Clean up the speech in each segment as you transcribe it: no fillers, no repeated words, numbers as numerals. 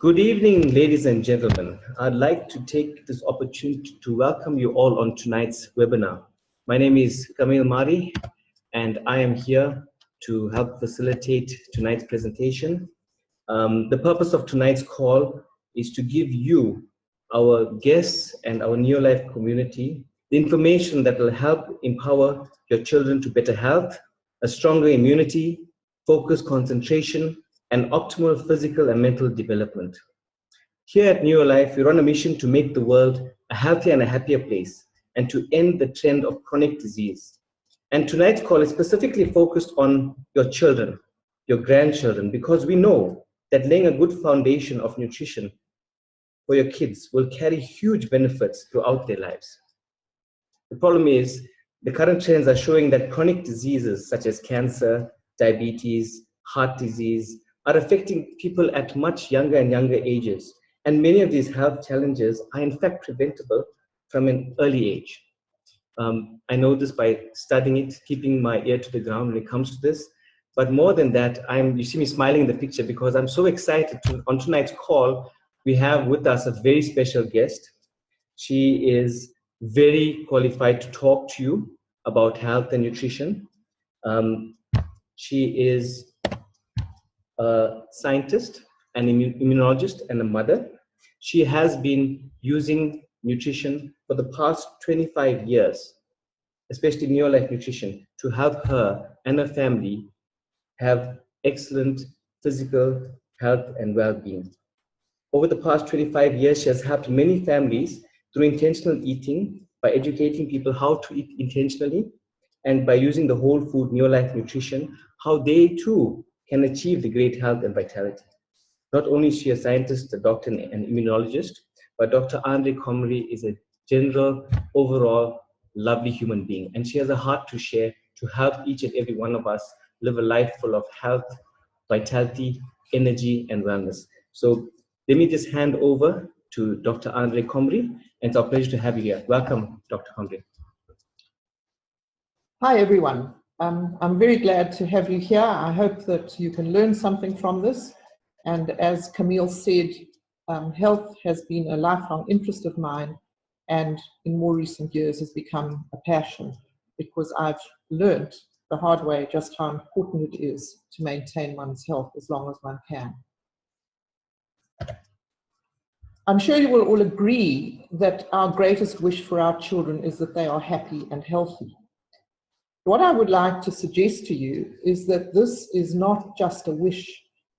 Good evening, ladies and gentlemen. I'd like to take this opportunity to welcome you all on tonight's webinar. My name is Comrie, and I am here to help facilitate tonight's presentation. The purpose of tonight's call is to give you, our guests and our Neolife community, the information that will help empower your children to better health, a stronger immunity, focus, concentration, and optimal physical and mental development. Here at Neolife, we're on a mission to make the world a healthier and a happier place and to end the trend of chronic disease. And tonight's call is specifically focused on your children, your grandchildren, because we know that laying a good foundation of nutrition for your kids will carry huge benefits throughout their lives. The problem is the current trends are showing that chronic diseases such as cancer, diabetes, heart disease are affecting people at much younger and younger ages. And many of these health challenges are in fact preventable from an early age. I know this by studying it, keeping my ear to the ground when it comes to this. But more than that, you see me smiling in the picture because I'm so excited on tonight's call. We have with us a very special guest. She is very qualified to talk to you about health and nutrition. She is a scientist, an immunologist, and a mother. She has been using nutrition for the past 25 years, especially Neolife nutrition, to help her and her family have excellent physical health and well-being. Over the past 25 years, she has helped many families through intentional eating, by educating people how to eat intentionally, and by using the whole food Neolife nutrition, how they too can achieve the great health and vitality. Not only is she a scientist, a doctor, and immunologist, but Dr. Comrie is a general, overall, lovely human being. And she has a heart to share to help each and every one of us live a life full of health, vitality, energy, and wellness. So let me just hand over to Dr. Comrie, and it's our pleasure to have you here. Welcome, Dr. Comrie. Hi, everyone. I'm very glad to have you here. I hope that you can learn something from this. And as Camille said, health has been a lifelong interest of mine, and in more recent years has become a passion, because I've learned the hard way just how important it is to maintain one's health as long as one can. I'm sure you will all agree that our greatest wish for our children is that they are happy and healthy. What I would like to suggest to you is that this is not just a wish,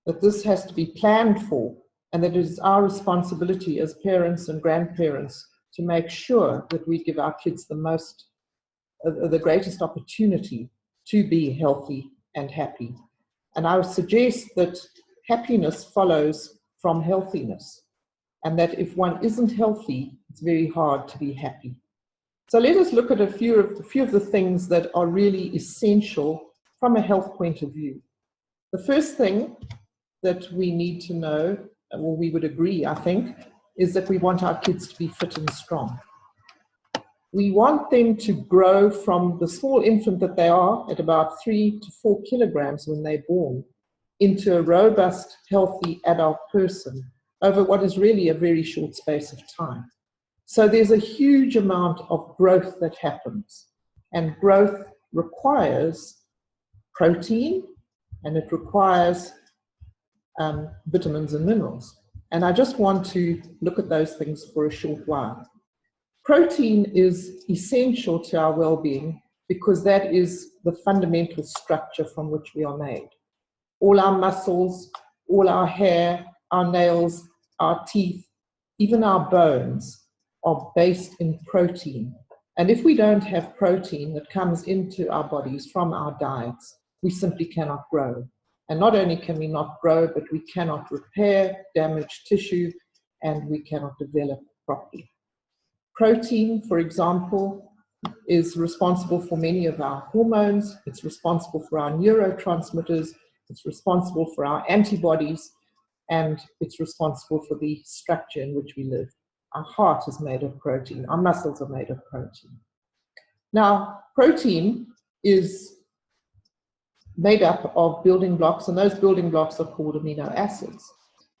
that this has to be planned for, and that it is our responsibility as parents and grandparents to make sure that we give our kids the greatest opportunity to be healthy and happy. And I would suggest that happiness follows from healthiness, and that if one isn't healthy, it's very hard to be happy. So let us look at a few of the things that are really essential from a health point of view. The first thing that we need to know, or we would agree, I think, is that we want our kids to be fit and strong. We want them to grow from the small infant that they are at about 3 to 4 kilograms when they're born into a robust, healthy adult person over what is really a very short space of time. So there's a huge amount of growth that happens, and growth requires protein, and it requires vitamins and minerals. And I just want to look at those things for a short while. Protein is essential to our well-being because that is the fundamental structure from which we are made. All our muscles, all our hair, our nails, our teeth, even our bones are based in protein. And if we don't have protein that comes into our bodies from our diets, we simply cannot grow. And not only can we not grow, but we cannot repair damaged tissue, and we cannot develop properly. Protein, for example, is responsible for many of our hormones. It's responsible for our neurotransmitters. It's responsible for our antibodies, and it's responsible for the structure in which we live. Our heart is made of protein. Our muscles are made of protein. Now, protein is made up of building blocks, and those building blocks are called amino acids.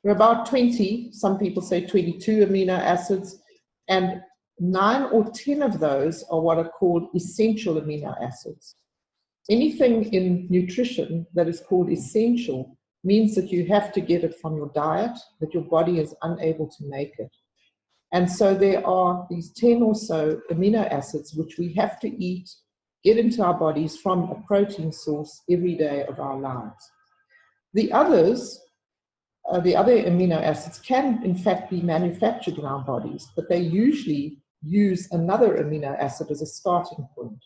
There are about 20, some people say 22 amino acids, and 9 or 10 of those are what are called essential amino acids. Anything in nutrition that is called essential means that you have to get it from your diet, that your body is unable to make it. And so there are these 10 or so amino acids which we have to eat, get into our bodies from a protein source every day of our lives. The others, the other amino acids can in fact be manufactured in our bodies, but they usually use another amino acid as a starting point,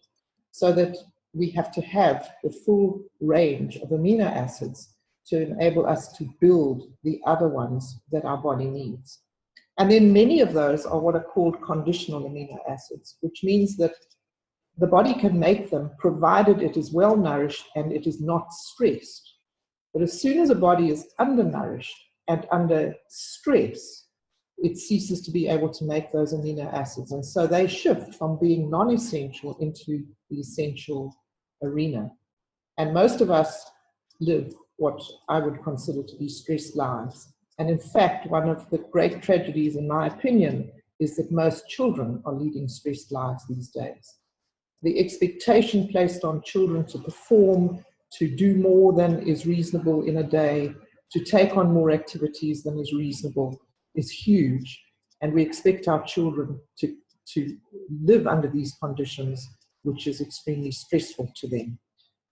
so that we have to have the full range of amino acids to enable us to build the other ones that our body needs. And then many of those are what are called conditional amino acids, which means that the body can make them provided it is well nourished and it is not stressed. But as soon as a body is undernourished and under stress, it ceases to be able to make those amino acids. And so they shift from being non-essential into the essential arena. And most of us live what I would consider to be stressed lives. And in fact, one of the great tragedies, in my opinion, is that most children are leading stressed lives these days. The expectation placed on children to perform, to do more than is reasonable in a day, to take on more activities than is reasonable, is huge. And we expect our children to live under these conditions, which is extremely stressful to them.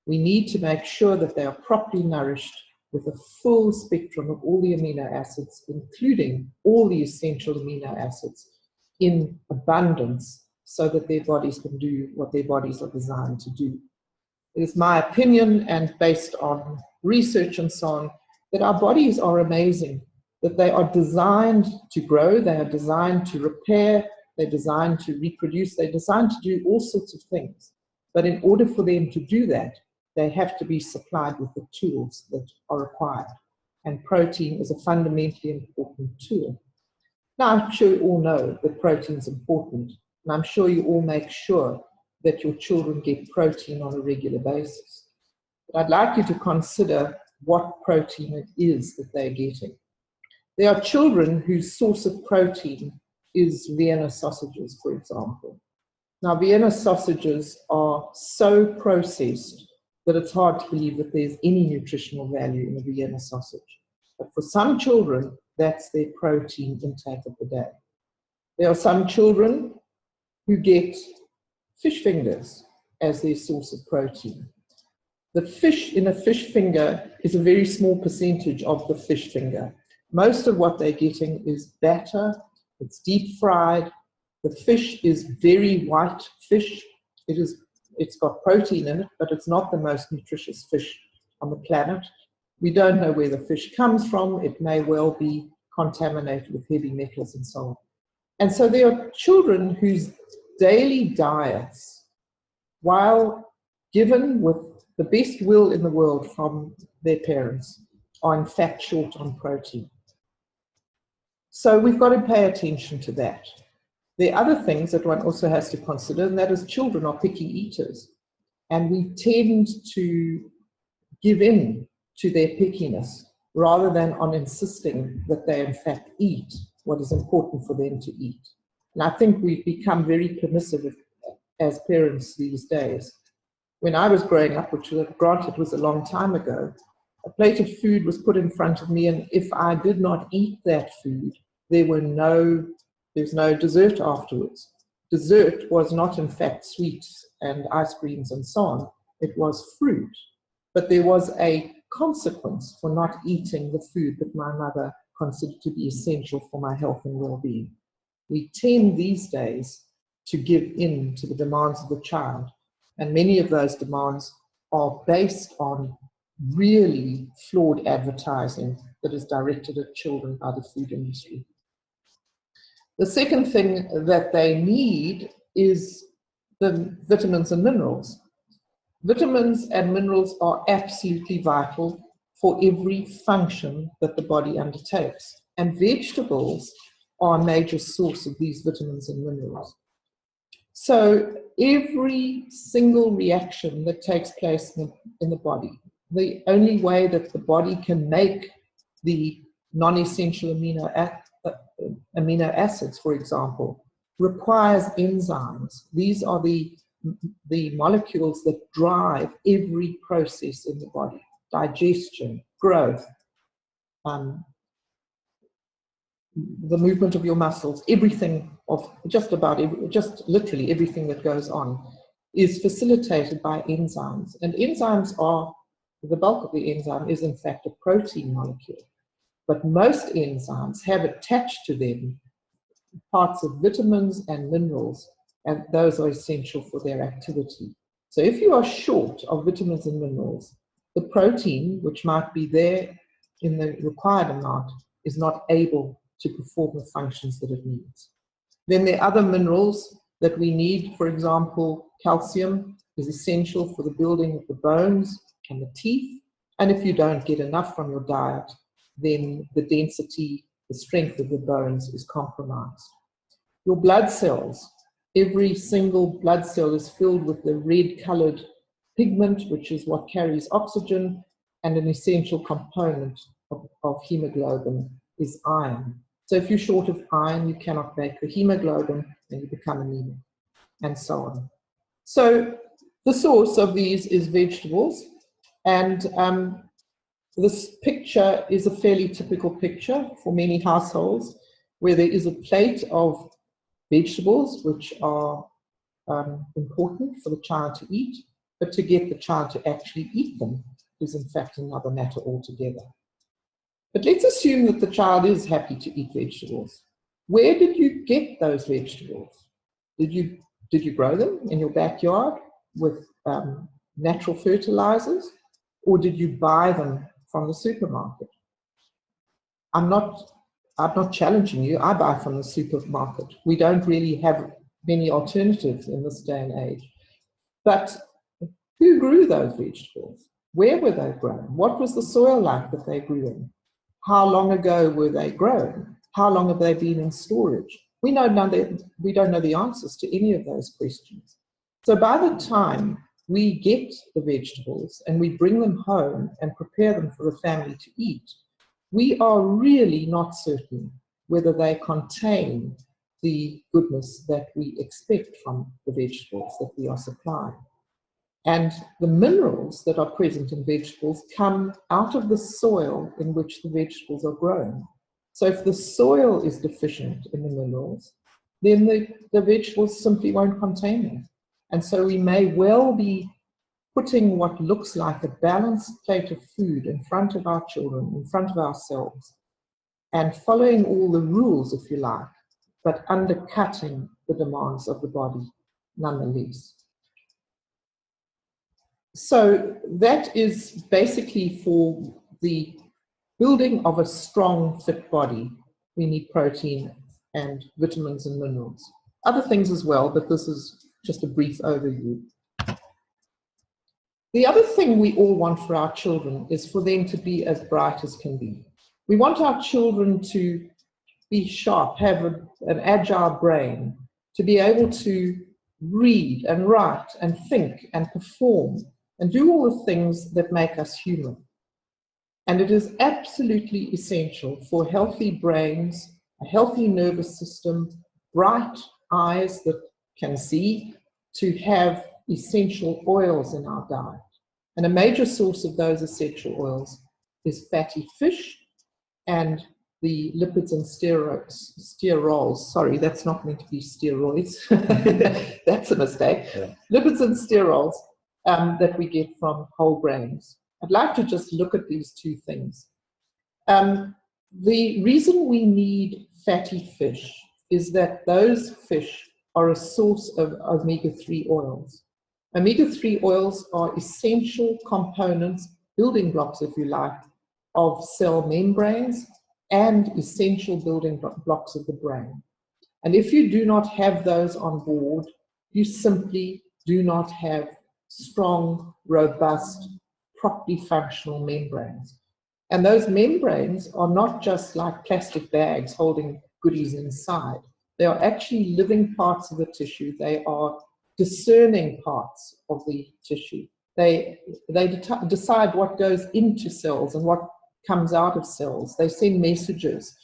We need to make sure that they are properly nourished with a full spectrum of all the amino acids, including all the essential amino acids, in abundance, so that their bodies can do what their bodies are designed to do. It is my opinion, and based on research and so on, that our bodies are amazing, that they are designed to grow, they are designed to repair, they're designed to reproduce, they're designed to do all sorts of things. But in order for them to do that, they have to be supplied with the tools that are required. And protein is a fundamentally important tool. Now, I'm sure you all know that protein is important, and I'm sure you all make sure that your children get protein on a regular basis. But I'd like you to consider what protein it is that they're getting. There are children whose source of protein is Vienna sausages, for example. Now, Vienna sausages are so processed that it's hard to believe that there's any nutritional value in a Vienna sausage. But for some children, that's their protein intake of the day. There are some children who get fish fingers as their source of protein. The fish in a fish finger is a very small percentage of the fish finger. Most of what they're getting is batter, it's deep fried. The fish is very white fish. It's got protein in it, but it's not the most nutritious fish on the planet. We don't know where the fish comes from. It may well be contaminated with heavy metals and so on. And so there are children whose daily diets, while given with the best will in the world from their parents, are in fact short on protein. So we've got to pay attention to that. There are other things that one also has to consider, and that is children are picky eaters. And we tend to give in to their pickiness rather than on insisting that they in fact eat what is important for them to eat. And I think we've become very permissive as parents these days. When I was growing up, which granted was a long time ago, a plate of food was put in front of me, and if I did not eat that food, there's no dessert afterwards. Dessert was not in fact sweets and ice creams and so on. It was fruit. But there was a consequence for not eating the food that my mother considered to be essential for my health and well-being. We tend these days to give in to the demands of the child, and many of those demands are based on really flawed advertising that is directed at children by the food industry. The second thing that they need is the vitamins and minerals. Vitamins and minerals are absolutely vital for every function that the body undertakes. And vegetables are a major source of these vitamins and minerals. So every single reaction that takes place in the body, the only way that the body can make the non-essential amino acids, for example, requires enzymes. These are the molecules that drive every process in the body: digestion, growth, the movement of your muscles, everything of just literally everything that goes on is facilitated by enzymes. And enzymes are, the bulk of the enzyme is in fact a protein molecule. But most enzymes have attached to them parts of vitamins and minerals, and those are essential for their activity. So if you are short of vitamins and minerals, the protein, which might be there in the required amount, is not able to perform the functions that it needs. Then there are other minerals that we need. For example, calcium is essential for the building of the bones and the teeth. And if you don't get enough from your diet, then the density, the strength of the bones is compromised. Your blood cells, every single blood cell is filled with the red-colored pigment, which is what carries oxygen, and an essential component of hemoglobin is iron. So if you're short of iron, you cannot make the hemoglobin and you become anemic, and so on. So the source of these is vegetables, and this picture is a fairly typical picture for many households, where there is a plate of vegetables which are important for the child to eat, but to get the child to actually eat them is in fact another matter altogether. But let's assume that the child is happy to eat vegetables. Where did you get those vegetables? Did you grow them in your backyard with natural fertilizers, or did you buy them from the supermarket? I'm not challenging you. I buy from the supermarket. We don't really have many alternatives in this day and age. But who grew those vegetables? Where were they grown? What was the soil like that they grew in? How long ago were they grown? How long have they been in storage? We don't know the answers to any of those questions. So by the time we get the vegetables and we bring them home and prepare them for the family to eat, we are really not certain whether they contain the goodness that we expect from the vegetables that we are supplying. And the minerals that are present in vegetables come out of the soil in which the vegetables are grown. So if the soil is deficient in the minerals, then the vegetables simply won't contain them. And so we may well be putting what looks like a balanced plate of food in front of our children, in front of ourselves, and following all the rules, if you like, but undercutting the demands of the body nonetheless. So that is basically for the building of a strong, fit body. We need protein and vitamins and minerals. Other things as well, but this is just a brief overview. The other thing we all want for our children is for them to be as bright as can be. We want our children to be sharp, have an agile brain, to be able to read and write and think and perform and do all the things that make us human. And it is absolutely essential for healthy brains, a healthy nervous system, bright eyes that can see, to have essential oils in our diet. And a major source of those essential oils is fatty fish and the lipids and sterols. Sorry, that's not meant to be steroids. That's a mistake. Yeah. Lipids and sterols that we get from whole grains. I'd like to just look at these two things. The reason we need fatty fish is that those fish are a source of omega-3 oils. Omega-3 oils are essential components, building blocks, if you like, of cell membranes and essential building blocks of the brain. And if you do not have those on board, you simply do not have strong, robust, properly functional membranes. And those membranes are not just like plastic bags holding goodies inside. They are actually living parts of the tissue. They are discerning parts of the tissue. They decide what goes into cells and what comes out of cells. They send messages.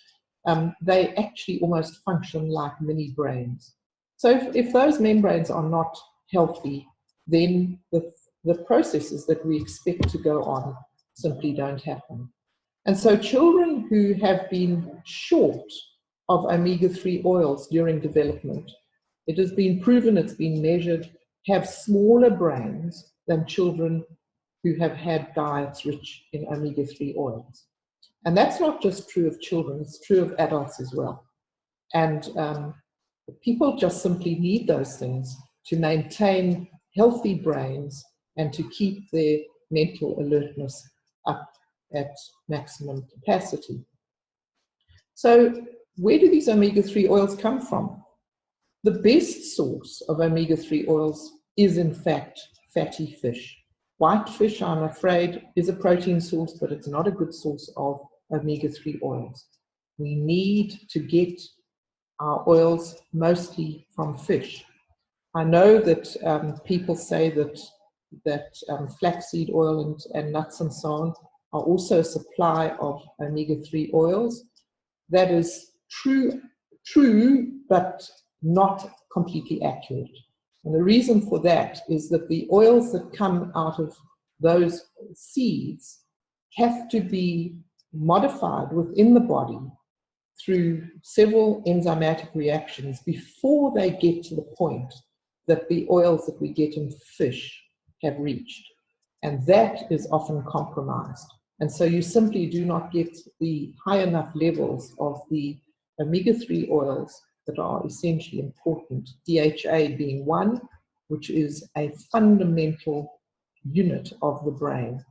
They actually almost function like mini brains. So if those membranes are not healthy, then the processes that we expect to go on simply don't happen. And so children who have been short of omega-3 oils during development, it has been proven, it's been measured, have smaller brains than children who have had diets rich in omega-3 oils. And that's not just true of children, it's true of adults as well. And people just simply need those things to maintain healthy brains and to keep their mental alertness up at maximum capacity. So where do these omega-3 oils come from? The best source of omega-3 oils is in fact fatty fish. White fish, I'm afraid, is a protein source, but it's not a good source of omega-3 oils. We need to get our oils mostly from fish. I know that people say that flaxseed oil and nuts and so on are also a supply of omega-3 oils. That is true, but not completely accurate. And the reason for that is that the oils that come out of those seeds have to be modified within the body through several enzymatic reactions before they get to the point that the oils that we get in fish have reached. And that is often compromised. And so you simply do not get the high enough levels of the omega-3 oils that are essentially important, DHA being one, which is a fundamental unit of the brain.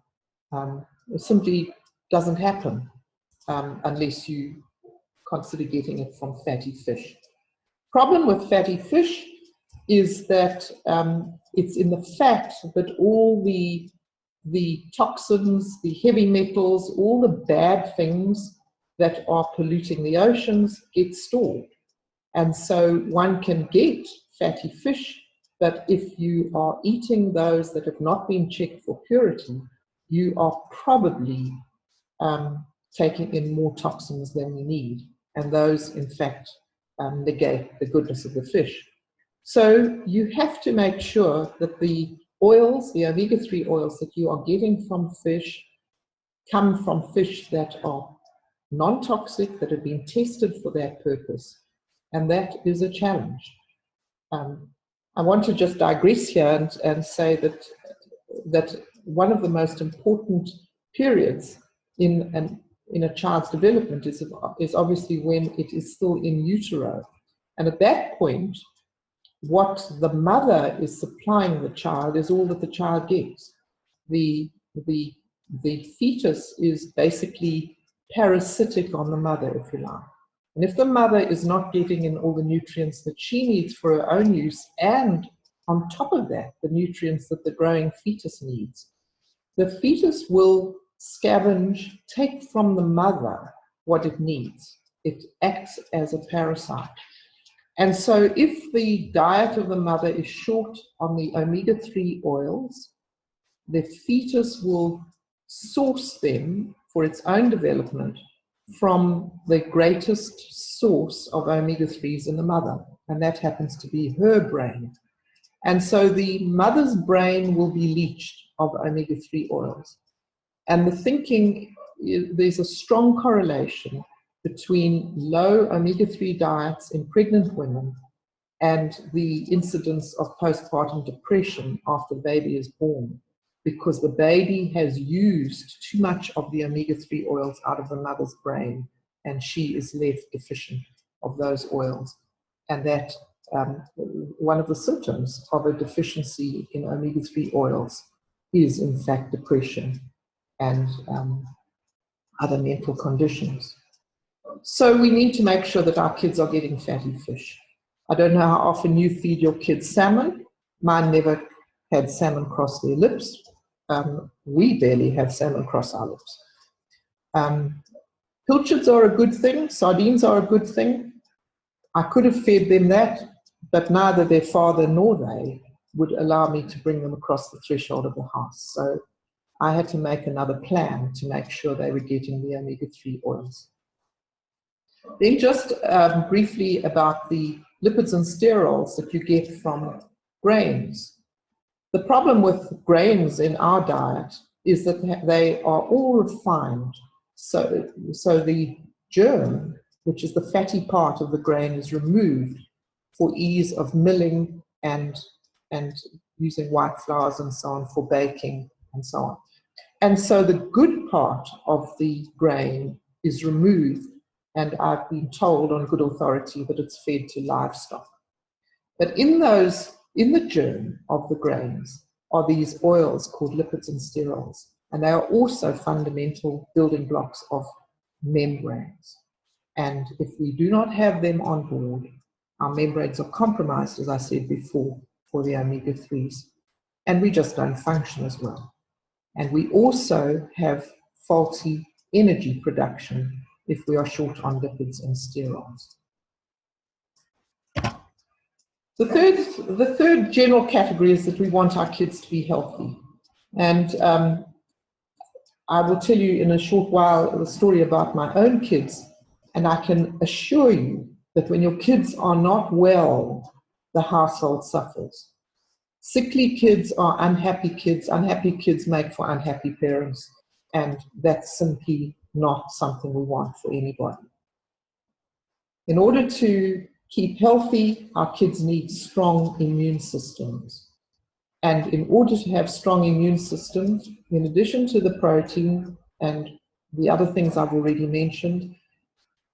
It simply doesn't happen unless you consider getting it from fatty fish. Problem with fatty fish is that it's in the fat that all the toxins, the heavy metals, all the bad things that are polluting the oceans get stored. And so one can get fatty fish, but if you are eating those that have not been checked for purity, you are probably taking in more toxins than you need. And those, in fact, negate the goodness of the fish. So you have to make sure that the oils, the omega-3 oils that you are getting from fish, come from fish that are non-toxic, that have been tested for that purpose. And that is a challenge. I want to just digress here and say that one of the most important periods in a child's development is obviously when it is still in utero. And at that point, what the mother is supplying the child is all that the child gets. The fetus is basically parasitic on the mother, if you like. And if the mother is not getting in all the nutrients that she needs for her own use, and on top of that, the nutrients that the growing fetus needs, the fetus will scavenge, take from the mother what it needs. It acts as a parasite. And so if the diet of the mother is short on the omega-3 oils, the fetus will source them for its own development from the greatest source of omega-3s in the mother, and that happens to be her brain. And so the mother's brain will be leached of omega-3 oils. And the thinking, there's a strong correlation between low omega-3 diets in pregnant women and the incidence of postpartum depression after the baby is born, because the baby has used too much of the omega-3 oils out of the mother's brain, and she is left deficient of those oils. And that one of the symptoms of a deficiency in omega-3 oils is, in fact, depression and other mental conditions. So we need to make sure that our kids are getting fatty fish. I don't know how often you feed your kids salmon. Mine never had salmon cross their lips. We barely have salmon cross our lips. Pilchards are a good thing. Sardines are a good thing. I could have fed them that, but neither their father nor they would allow me to bring them across the threshold of the house. So I had to make another plan to make sure they were getting the omega-3 oils. Then just briefly about the lipids and sterols that you get from grains. The problem with grains in our diet is that they are all refined. So the germ, which is the fatty part of the grain, is removed for ease of milling and using white flours and so on for baking and so on. And so the good part of the grain is removed, and I've been told on good authority that it's fed to livestock. But in the germ of the grains are these oils called lipids and sterols, and they are also fundamental building blocks of membranes. And if we do not have them on board, our membranes are compromised, as I said before, for the omega-3s, and we just don't function as well. And we also have faulty energy production if we are short on lipids and sterols. The third general category is that we want our kids to be healthy. And I will tell you in a short while the story about my own kids, and I can assure you that when your kids are not well, the household suffers. Sickly kids are unhappy kids make for unhappy parents, and that's simply not something we want for anybody. In order to keep healthy, our kids need strong immune systems. And in order to have strong immune systems, in addition to the protein and the other things I've already mentioned,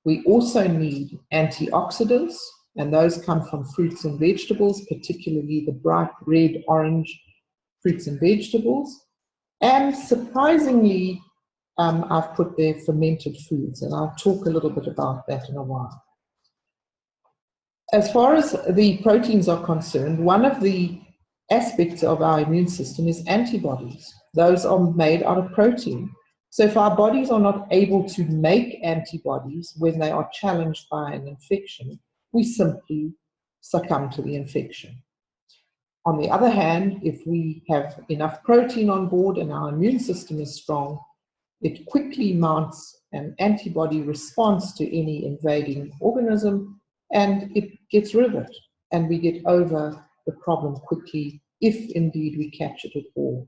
we also need antioxidants, and those come from fruits and vegetables, particularly the bright red, orange fruits and vegetables. And surprisingly, I've put there fermented foods, and I'll talk a little bit about that in a while. As far as the proteins are concerned, one of the aspects of our immune system is antibodies. Those are made out of protein. So if our bodies are not able to make antibodies when they are challenged by an infection, we simply succumb to the infection. On the other hand, if we have enough protein on board and our immune system is strong, it quickly mounts an antibody response to any invading organism, and it gets rid of it, and we get over the problem quickly, if indeed we catch it at all.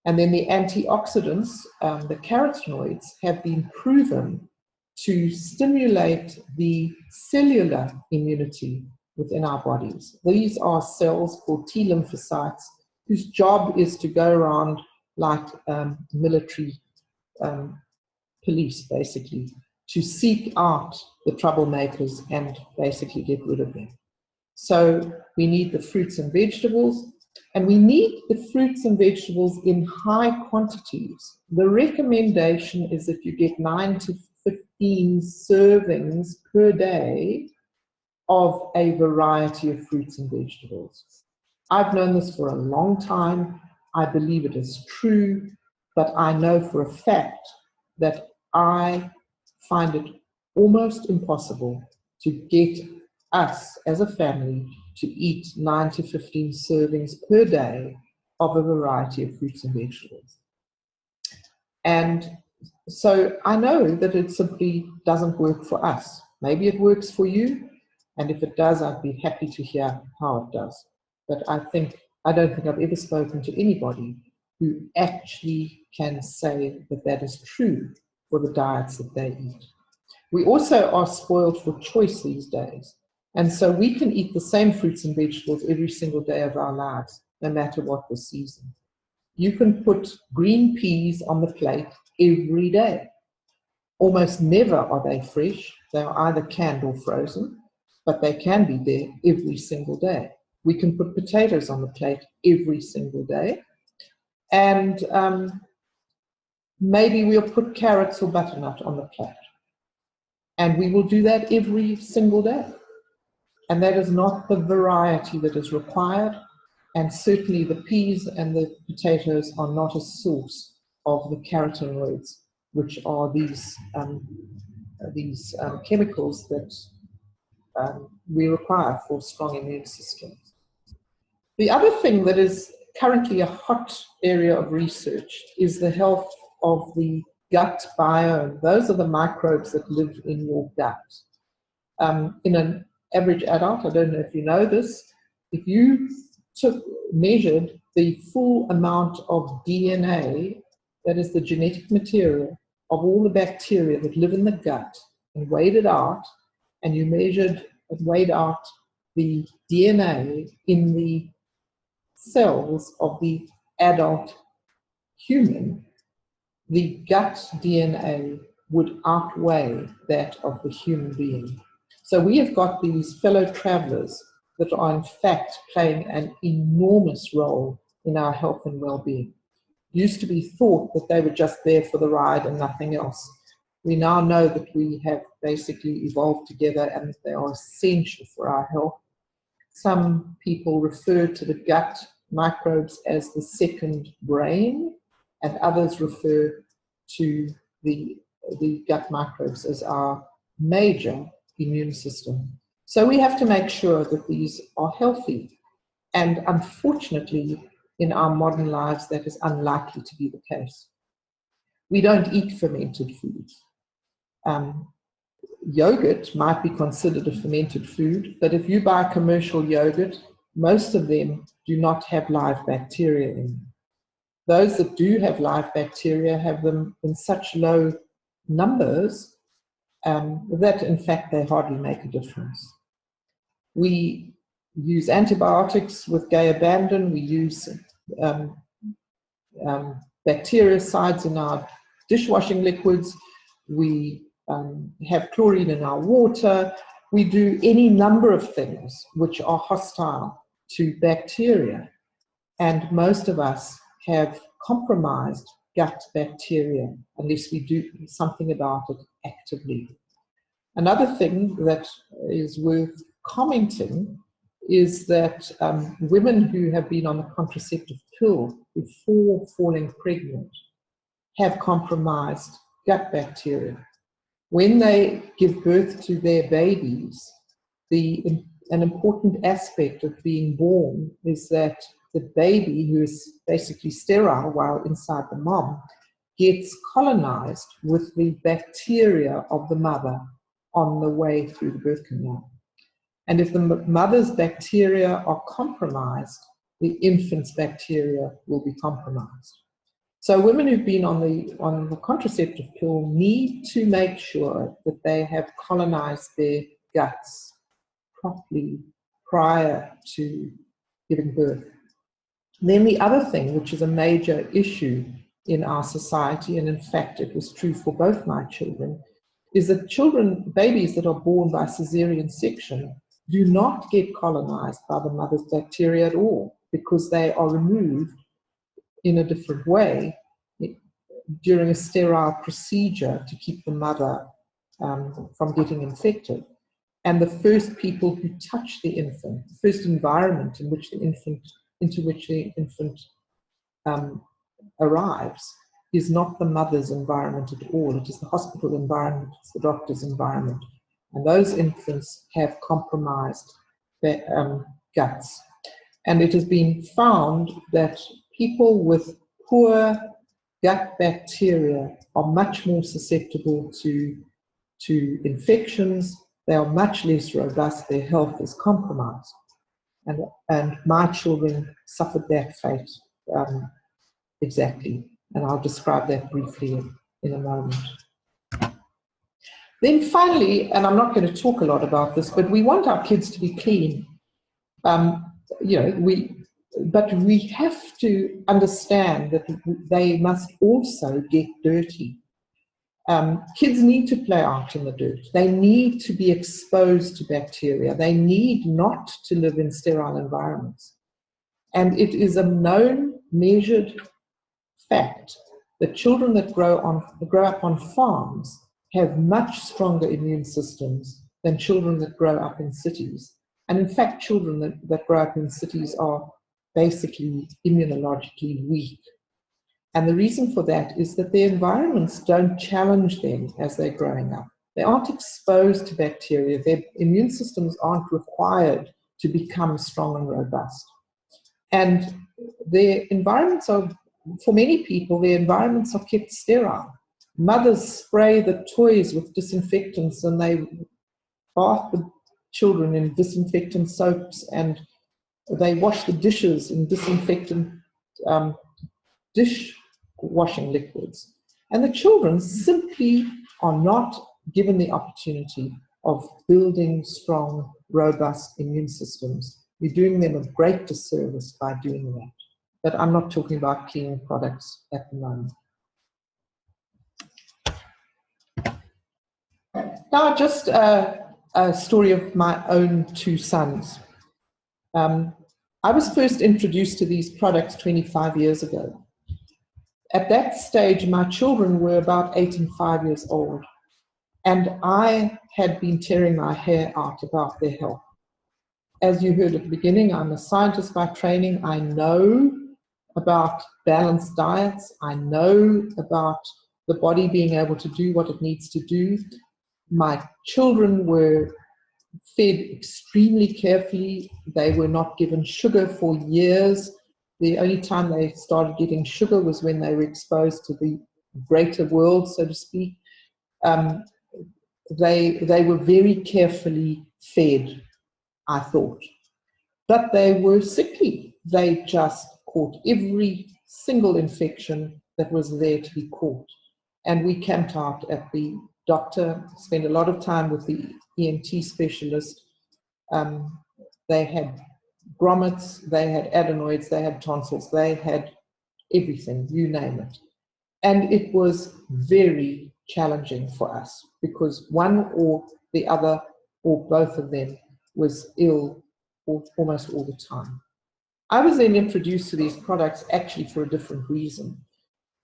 And then the antioxidants, the carotenoids, have been proven to stimulate the cellular immunity within our bodies. These are cells called T lymphocytes, whose job is to go around like military police, basically, to seek out the troublemakers and basically get rid of them. So we need the fruits and vegetables, and we need the fruits and vegetables in high quantities. The recommendation is that you get 9 to 15 servings per day of a variety of fruits and vegetables. I've known this for a long time. I believe it is true, but I know for a fact that I find it almost impossible to get us as a family to eat 9 to 15 servings per day of a variety of fruits and vegetables. And so I know that it simply doesn't work for us. Maybe it works for you, and if it does, I'd be happy to hear how it does. But I don't think I've ever spoken to anybody who actually can say that that is true for the diets that they eat. We also are spoiled for choice these days. And so we can eat the same fruits and vegetables every single day of our lives, no matter what the season. You can put green peas on the plate every day. Almost never are they fresh. They are either canned or frozen, but they can be there every single day. We can put potatoes on the plate every single day. And maybe we'll put carrots or butternut on the plate. And we will do that every single day. And that is not the variety that is required. And certainly the peas and the potatoes are not a source of the carotenoids, which are these chemicals that we require for strong immune systems. The other thing that is currently a hot area of research is the health of the gut biome. Those are the microbes that live in your gut. In an average adult, I don't know if you know this, if you measured the full amount of DNA, that is the genetic material of all the bacteria that live in the gut, and weighed it out, and you measured and weighed out the DNA in the cells of the adult human, the gut DNA would outweigh that of the human being. So we have got these fellow travelers that are in fact playing an enormous role in our health and well-being. It used to be thought that they were just there for the ride and nothing else. We now know that we have basically evolved together and that they are essential for our health. Some people refer to the gut microbes as the second brain, and others refer to the gut microbes as our major immune system. So we have to make sure that these are healthy. And unfortunately, in our modern lives, that is unlikely to be the case. We don't eat fermented foods. Yogurt might be considered a fermented food, but if you buy commercial yogurt, most of them do not have live bacteria in them. Those that do have live bacteria have them in such low numbers that, in fact, they hardly make a difference. We use antibiotics with gay abandon. We use bactericides in our dishwashing liquids. We have chlorine in our water. We do any number of things which are hostile to bacteria. And most of us have compromised gut bacteria unless we do something about it actively. Another thing that is worth commenting is that women who have been on the contraceptive pill before falling pregnant have compromised gut bacteria. When they give birth to their babies, an important aspect of being born is that the baby, who is basically sterile while inside the mom, gets colonized with the bacteria of the mother on the way through the birth canal. And if the mother's bacteria are compromised, the infant's bacteria will be compromised. So women who've been on the contraceptive pill need to make sure that they have colonized their guts properly prior to giving birth. Then the other thing, which is a major issue in our society, and in fact it was true for both my children, is that babies that are born by cesarean section do not get colonized by the mother's bacteria at all, because they are removed in a different way during a sterile procedure to keep the mother from getting infected. And the first people who touch the infant, the first environment into which the infant arrives, is not the mother's environment at all. It is the hospital environment, it's the doctor's environment. And those infants have compromised their guts. And it has been found that people with poor gut bacteria are much more susceptible to infections. They are much less robust. Their health is compromised. And my children suffered that fate exactly. And I'll describe that briefly in a moment. Then finally, and I'm not going to talk a lot about this, but we want our kids to be clean. But we have to understand that they must also get dirty. Kids need to play out in the dirt. They need to be exposed to bacteria. They need not to live in sterile environments. And it is a known, measured fact that children that grow up on farms have much stronger immune systems than children that grow up in cities. And in fact, children that grow up in cities are basically immunologically weak. And the reason for that is that their environments don't challenge them as they're growing up. They aren't exposed to bacteria. Their immune systems aren't required to become strong and robust. And their environments are, for many people, their environments are kept sterile. Mothers spray the toys with disinfectants and they bath the children in disinfectant soaps, and they wash the dishes in disinfectant dish washing liquids. And the children simply are not given the opportunity of building strong, robust immune systems. We're doing them a great disservice by doing that. But I'm not talking about cleaning products at the moment. Now, just a story of my own two sons. I was first introduced to these products 25 years ago. At that stage, my children were about 8 and 5 years old, and I had been tearing my hair out about their health. As you heard at the beginning, I'm a scientist by training. I know about balanced diets. I know about the body being able to do what it needs to do. My children were fed extremely carefully. They were not given sugar for years. The only time they started getting sugar was when they were exposed to the greater world, so to speak. They were very carefully fed, I thought. But they were sickly. They just caught every single infection that was there to be caught. And we camped out at the doctor, spent a lot of time with the ENT specialist. They had grommets, they had adenoids, they had tonsils, they had everything, you name it. And it was very challenging for us because one or the other or both of them was ill almost all the time. I was then introduced to these products actually for a different reason.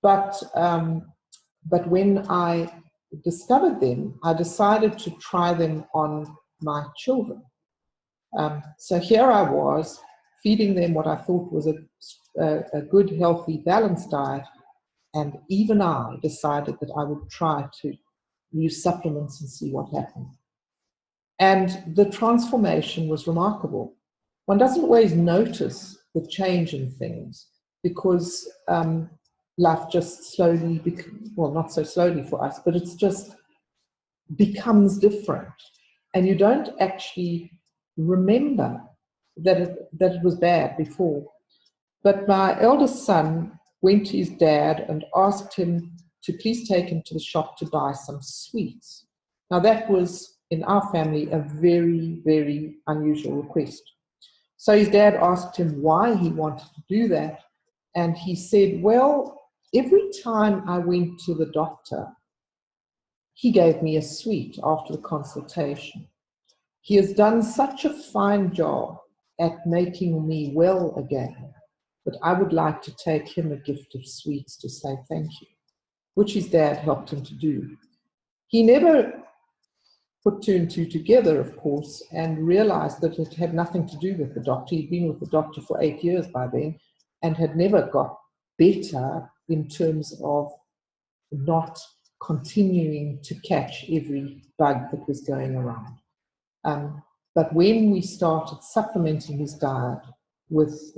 But when I discovered them, I decided to try them on my children. So here I was, feeding them what I thought was a good, healthy, balanced diet, and even I decided that I would try to use supplements and see what happened. And the transformation was remarkable. One doesn't always notice the change in things because life just slowly, well, not so slowly for us, but it's just becomes different. And you don't actually remember that it was bad before. But my eldest son went to his dad and asked him to please take him to the shop to buy some sweets. Now that was, in our family, a very, very unusual request. So his dad asked him why he wanted to do that. And he said, well, every time I went to the doctor, he gave me a sweet after the consultation. He has done such a fine job at making me well again that I would like to take him a gift of sweets to say thank you, which his dad helped him to do. He never put two and two together, of course, and realized that it had nothing to do with the doctor. He'd been with the doctor for 8 years by then and had never got better in terms of not continuing to catch every bug that was going around. But when we started supplementing his diet with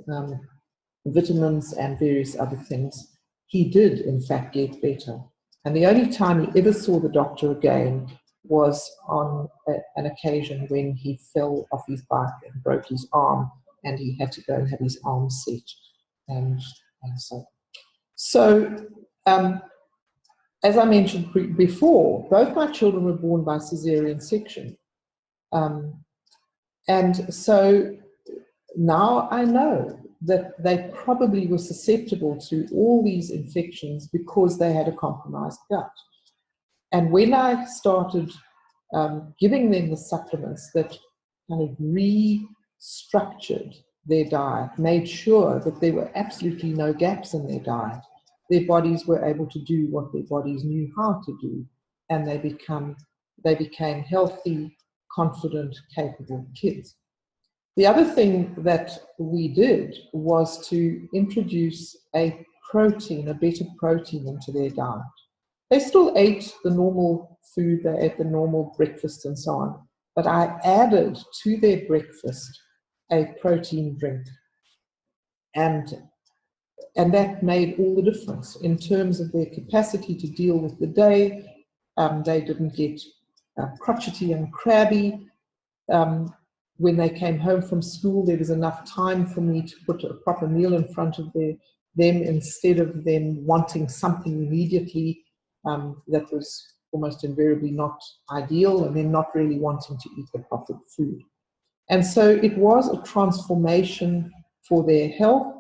vitamins and various other things, he did, in fact, get better. And the only time he ever saw the doctor again was on an occasion when he fell off his bike and broke his arm, and he had to go and have his arm set. And so as I mentioned before, both my children were born by cesarean section. And so now I know that they probably were susceptible to all these infections because they had a compromised gut. And when I started giving them the supplements that kind of restructured their diet, made sure that there were absolutely no gaps in their diet, their bodies were able to do what their bodies knew how to do, and they became healthy, confident, capable kids. The other thing that we did was to introduce a protein, a better protein into their diet. They still ate the normal food, they ate the normal breakfast and so on, but I added to their breakfast a protein drink. And And that made all the difference in terms of their capacity to deal with the day. They didn't get crotchety and crabby. When they came home from school, there was enough time for me to put a proper meal in front of them instead of them wanting something immediately that was almost invariably not ideal, and then not really wanting to eat the proper food. And so it was a transformation for their health,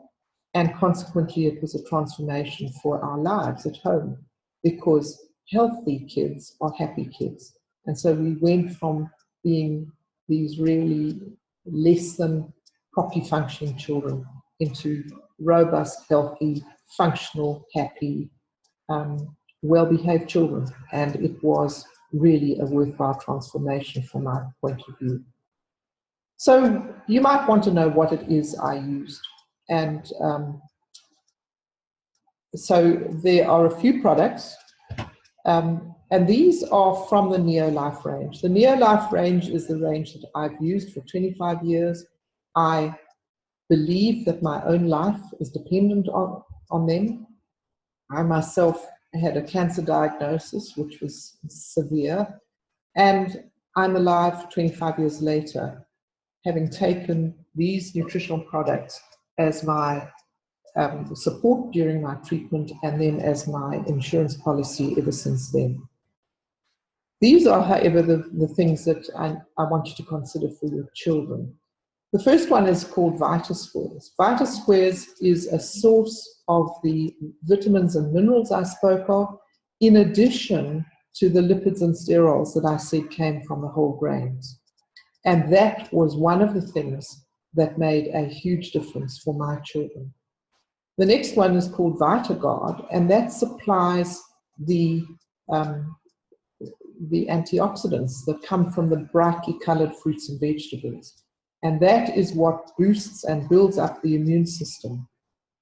and consequently it was a transformation for our lives at home, because healthy kids are happy kids. And so we went from being these really less than properly functioning children into robust, healthy, functional, happy, well-behaved children. And it was really a worthwhile transformation from my point of view. So you might want to know what it is I used. And so there are a few products, and these are from the Neolife range. The Neolife range is the range that I've used for 25 years. I believe that my own life is dependent on them. I myself had a cancer diagnosis, which was severe, and I'm alive 25 years later, having taken these nutritional products as my support during my treatment, and then as my insurance policy ever since then. These are, however, the things that I want you to consider for your children. The first one is called VitaSquares. VitaSquares is a source of the vitamins and minerals I spoke of, in addition to the lipids and sterols that I said came from the whole grains. And that was one of the things that made a huge difference for my children. The next one is called VitaGuard, and that supplies the antioxidants that come from the brightly colored fruits and vegetables. And that is what boosts and builds up the immune system.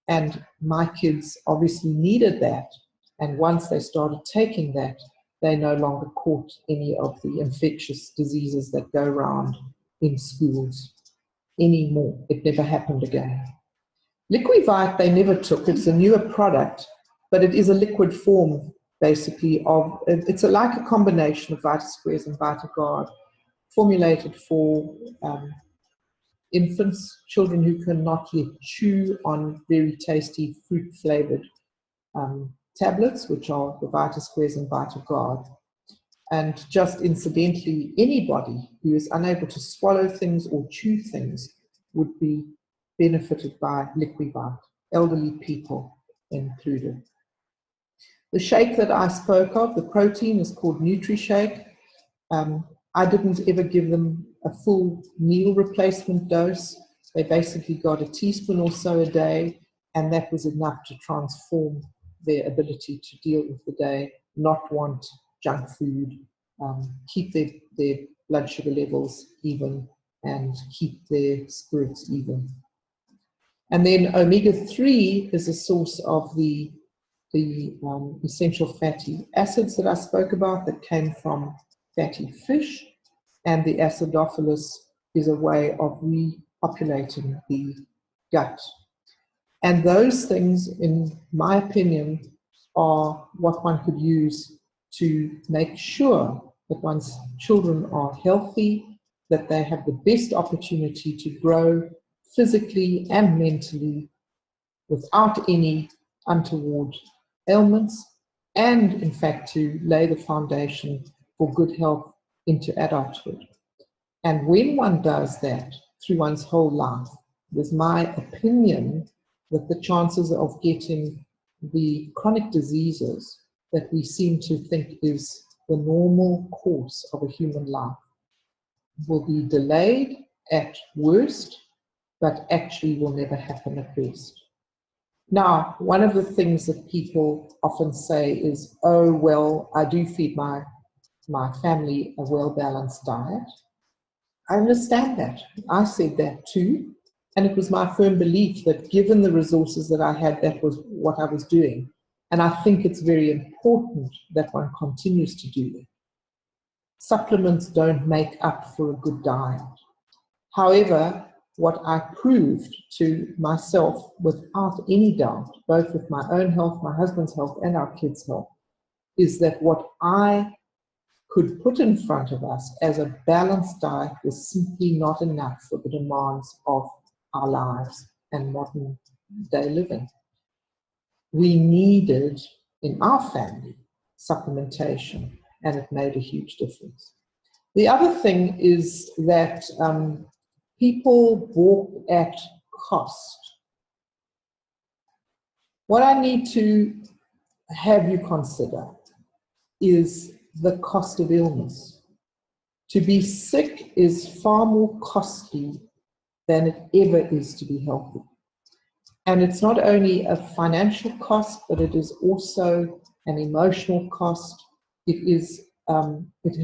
And my kids obviously needed that. And once they started taking that, they no longer caught any of the infectious diseases that go around in schools anymore. It never happened again. Liquivite they never took. It's a newer product, but it is a liquid form, basically, of, it's like a combination of VitaSquares and VitaGuard, formulated for infants, children who cannot yet chew on very tasty fruit-flavored tablets, which are the VitaSquares and VitaGuard. And just incidentally, anybody who is unable to swallow things or chew things would be benefited by Liquivite, elderly people included. The shake that I spoke of, the protein, is called NutriShake. I didn't ever give them a full meal replacement dose. They basically got a teaspoon or so a day, and that was enough to transform their ability to deal with the day, not want junk food, keep their blood sugar levels even, and keep their spirits even. And then omega-3 is a source of the essential fatty acids that I spoke about that came from fatty fish, and the acidophilus is a way of repopulating the gut. And those things, in my opinion, are what one could use to make sure that one's children are healthy, that they have the best opportunity to grow physically and mentally without any untoward ailments, and in fact to lay the foundation for good health into adulthood. And when one does that through one's whole life, it is my opinion that the chances of getting the chronic diseases that we seem to think is the normal course of a human life will be delayed at worst, but actually will never happen at best. Now, one of the things that people often say is, oh, well, I do feed my family a well-balanced diet. I understand that. I said that too. And it was my firm belief that given the resources that I had, that was what I was doing. And I think it's very important that one continues to do that. Supplements don't make up for a good diet. However, what I proved to myself without any doubt, both with my own health, my husband's health, and our kids' health, is that what I could put in front of us as a balanced diet was simply not enough for the demands of our lives and modern day living. We needed, in our family, supplementation, and it made a huge difference. The other thing is that people balk at cost. What I need to have you consider is the cost of illness. To be sick is far more costly than it ever is to be healthy. And it's not only a financial cost, but it is also an emotional cost. It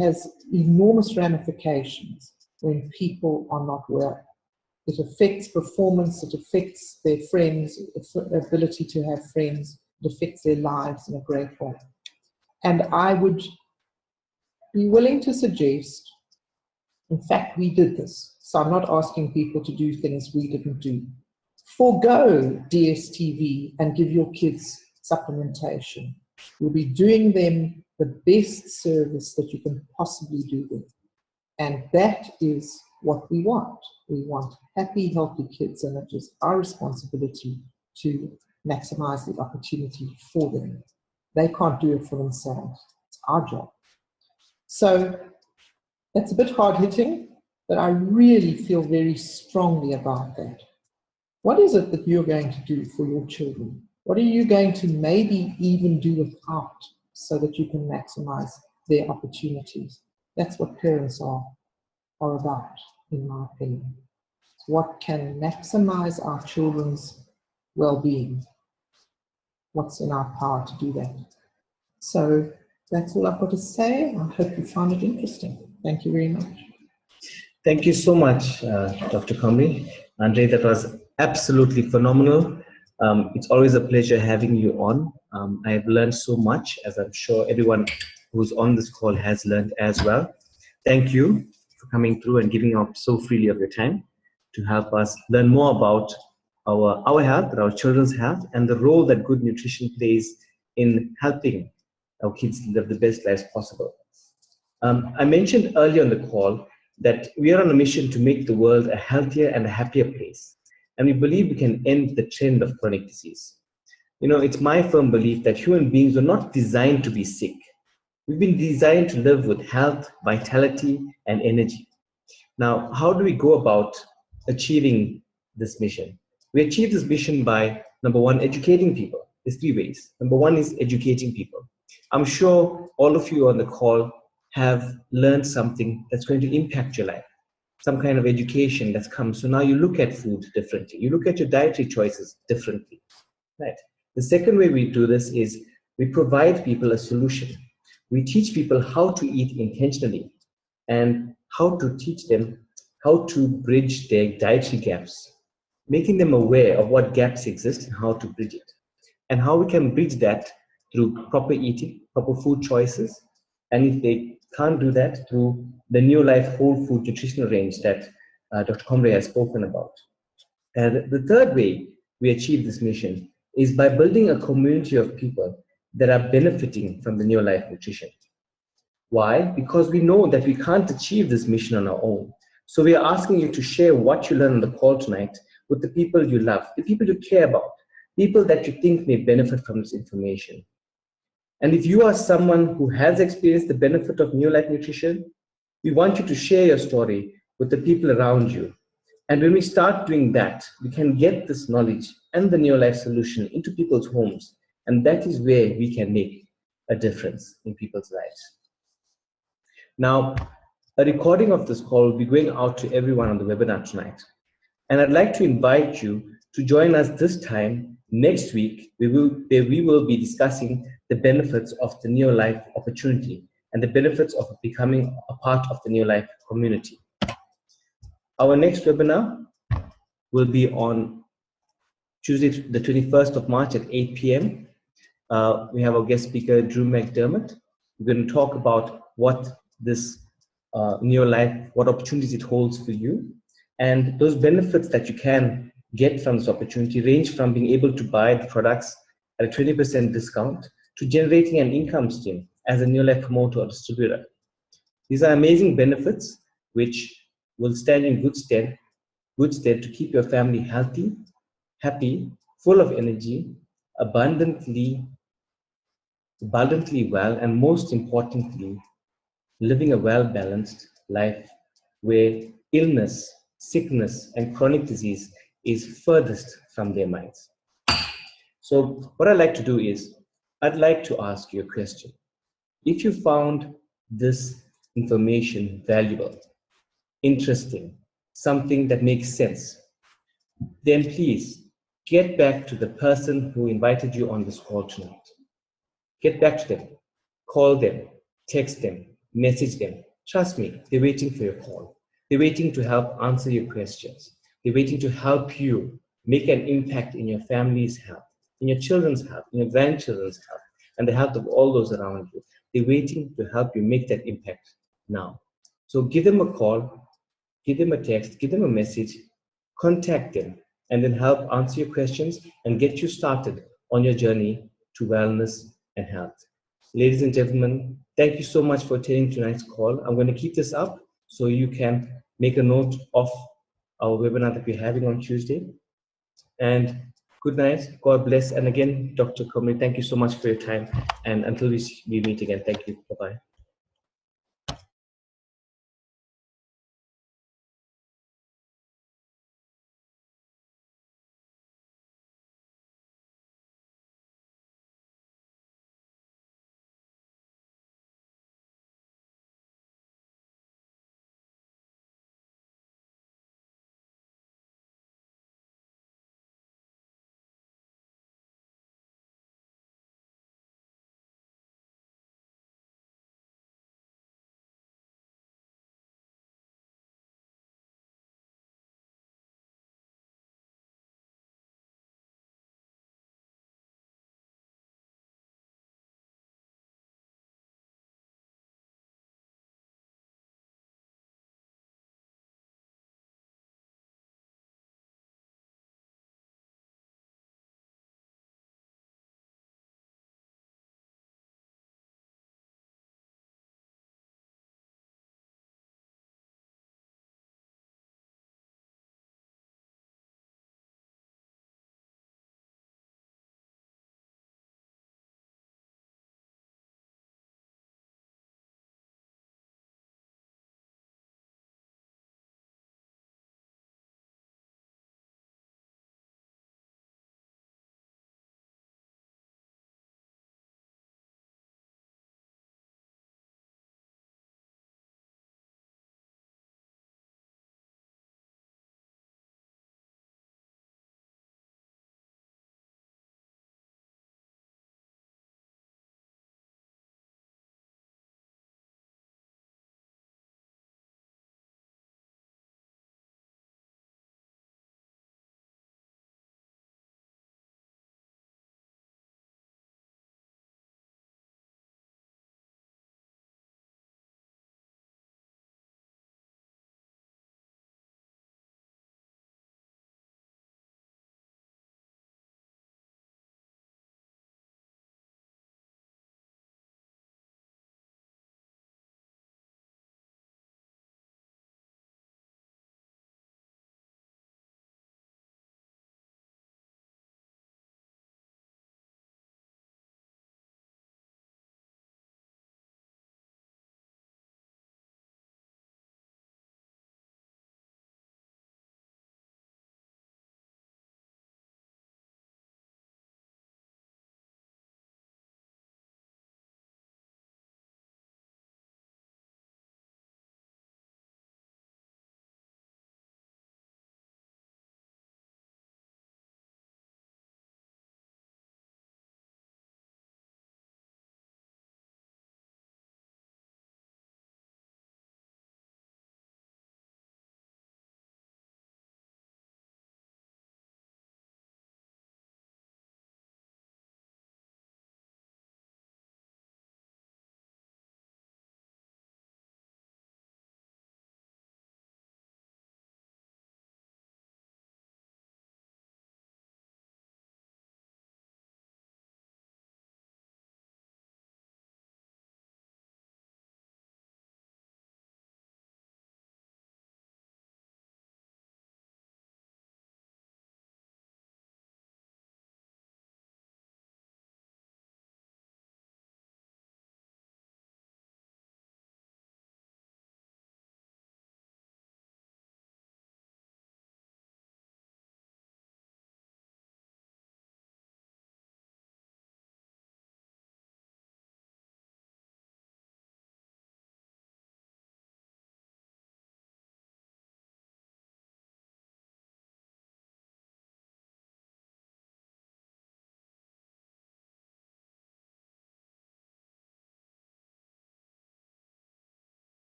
has enormous ramifications when people are not well. It affects performance, it affects their friends, ability to have friends, it affects their lives in a great way. And I would be willing to suggest, in fact, we did this, so I'm not asking people to do things we didn't do. Forgo DSTV and give your kids supplementation. You'll be doing them the best service that you can possibly do them. And that is what we want. We want happy, healthy kids, and it is our responsibility to maximize the opportunity for them. They can't do it for themselves. It's our job. So that's a bit hard-hitting, but I really feel very strongly about that. What is it that you're going to do for your children? What are you going to maybe even do without so that you can maximize their opportunities? That's what parents are about, in my opinion. What can maximize our children's well-being? What's in our power to do that? So that's all I've got to say. I hope you found it interesting. Thank you very much. Thank you so much, Dr. Comrie. Andre, that was absolutely phenomenal. It's always a pleasure having you on. I have learned so much, as I'm sure everyone who's on this call has learned as well. Thank you for coming through and giving up so freely of your time to help us learn more about our health, our children's health, and the role that good nutrition plays in helping our kids live the best lives possible. I mentioned earlier on the call that we are on a mission to make the world a healthier and a happier place. And we believe we can end the trend of chronic disease. You know, it's my firm belief that human beings were not designed to be sick. We've been designed to live with health, vitality, and energy. Now, how do we go about achieving this mission? We achieve this mission by, number one, educating people. There's three ways. Number one is educating people. I'm sure all of you on the call have learned something that's going to impact your life, some kind of education that's come. So now you look at food differently. You look at your dietary choices differently, right? The second way we do this is we provide people a solution. We teach people how to eat intentionally and how to teach them how to bridge their dietary gaps, making them aware of what gaps exist and how to bridge it, and how we can bridge that through proper eating, proper food choices, and if they can't do that, through the Neolife whole food nutritional range that Dr. Comrie has spoken about. And the third way we achieve this mission is by building a community of people that are benefiting from the Neolife nutrition. Why? Because we know that we can't achieve this mission on our own. So we are asking you to share what you learned on the call tonight with the people you love, the people you care about, people that you think may benefit from this information. And if you are someone who has experienced the benefit of Neolife nutrition, we want you to share your story with the people around you. And when we start doing that, we can get this knowledge and the Neolife solution into people's homes. And that is where we can make a difference in people's lives. Now, a recording of this call will be going out to everyone on the webinar tonight. And I'd like to invite you to join us this time next week, where we will be discussing the benefits of the Neolife opportunity and the benefits of becoming a part of the Neolife community. Our next webinar will be on Tuesday, the 21st of March at 8 p.m. We have our guest speaker, Drew McDermott. We're going to talk about what this Neolife, what opportunities it holds for you. And those benefits that you can get from this opportunity range from being able to buy the products at a 20% discount to generating an income stream as a Neolife promoter or distributor. These are amazing benefits which will stand in good stead to keep your family healthy, happy, full of energy, abundantly well, and most importantly, living a well-balanced life where illness, sickness, and chronic disease is furthest from their minds. So what I'd like to do is, I'd like to ask you a question. If you found this information valuable, interesting, something that makes sense, then please get back to the person who invited you on this call tonight. Get back to them, call them, text them, message them. Trust me, they're waiting for your call. They're waiting to help answer your questions. They're waiting to help you make an impact in your family's health, in your children's health, in your grandchildren's health, and the health of all those around you. They're waiting to help you make that impact now. So give them a call, give them a text, give them a message, contact them, and then help answer your questions and get you started on your journey to wellness and health. Ladies and gentlemen, thank you so much for attending tonight's call. I'm going to keep this up so you can make a note of our webinar that we're having on Tuesday. And good night, God bless. And again, Dr. Comrie, thank you so much for your time. And until we meet again, thank you. Bye-bye.